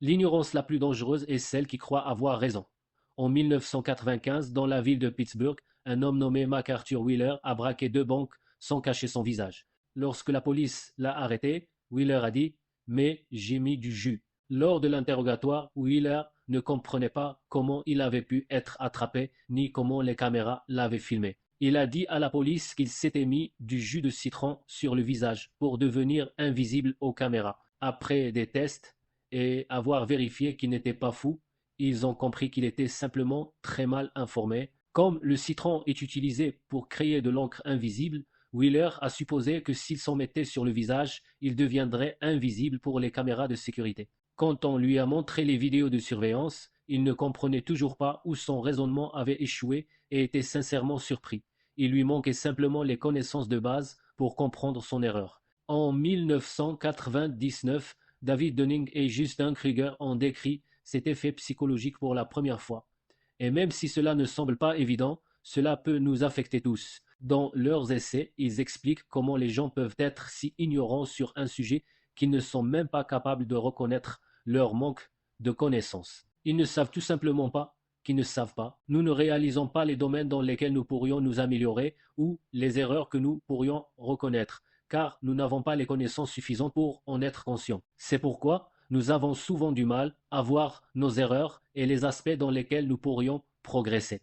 L'ignorance la plus dangereuse est celle qui croit avoir raison. En 1995, dans la ville de Pittsburgh, un homme nommé MacArthur Wheeler a braqué deux banques sans cacher son visage. Lorsque la police l'a arrêté, Wheeler a dit Mais j'ai mis du jus. Lors de l'interrogatoire, Wheeler ne comprenait pas comment il avait pu être attrapé ni comment les caméras l'avaient filmé. Il a dit à la police qu'il s'était mis du jus de citron sur le visage pour devenir invisible aux caméras. Après des tests et avoir vérifié qu'il n'était pas fou, ils ont compris qu'il était simplement très mal informé. Comme le citron est utilisé pour créer de l'encre invisible, Wheeler a supposé que s'il s'en mettait sur le visage, il deviendrait invisible pour les caméras de sécurité. Quand on lui a montré les vidéos de surveillance, il ne comprenait toujours pas où son raisonnement avait échoué et était sincèrement surpris. Il lui manquait simplement les connaissances de base pour comprendre son erreur. En 1999, David Dunning et Justin Kruger ont décrit cet effet psychologique pour la première fois. Et même si cela ne semble pas évident, cela peut nous affecter tous. Dans leurs essais, ils expliquent comment les gens peuvent être si ignorants sur un sujet qu'ils ne sont même pas capables de reconnaître leur manque de connaissances. Ils ne savent tout simplement pas qu'ils ne savent pas. Nous ne réalisons pas les domaines dans lesquels nous pourrions nous améliorer ou les erreurs que nous pourrions reconnaître, car nous n'avons pas les connaissances suffisantes pour en être conscients. C'est pourquoi nous avons souvent du mal à voir nos erreurs et les aspects dans lesquels nous pourrions progresser.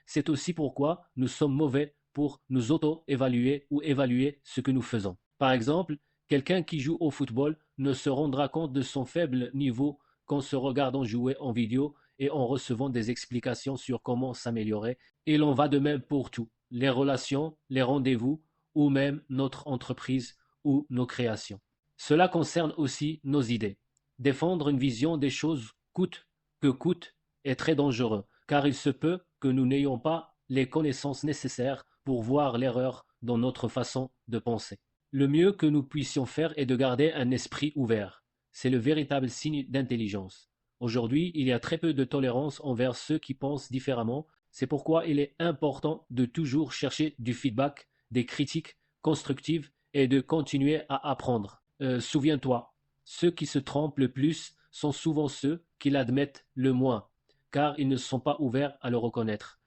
C'est aussi pourquoi nous sommes mauvais pour nous auto-évaluer ou évaluer ce que nous faisons. Par exemple, quelqu'un qui joue au football ne se rendra compte de son faible niveau qu'en se regardant jouer en vidéo et en recevant des explications sur comment s'améliorer. Il en va de même pour tout, les relations, les rendez-vous ou même notre entreprise ou nos créations. Cela concerne aussi nos idées. Défendre une vision des choses coûte que coûte est très dangereux, car il se peut que nous n'ayons pas les connaissances nécessaires pour voir l'erreur dans notre façon de penser. Le mieux que nous puissions faire est de garder un esprit ouvert. C'est le véritable signe d'intelligence. Aujourd'hui, il y a très peu de tolérance envers ceux qui pensent différemment. C'est pourquoi il est important de toujours chercher du feedback, des critiques constructives et de continuer à apprendre. Souviens-toi, ceux qui se trompent le plus sont souvent ceux qui l'admettent le moins, car ils ne sont pas ouverts à le reconnaître.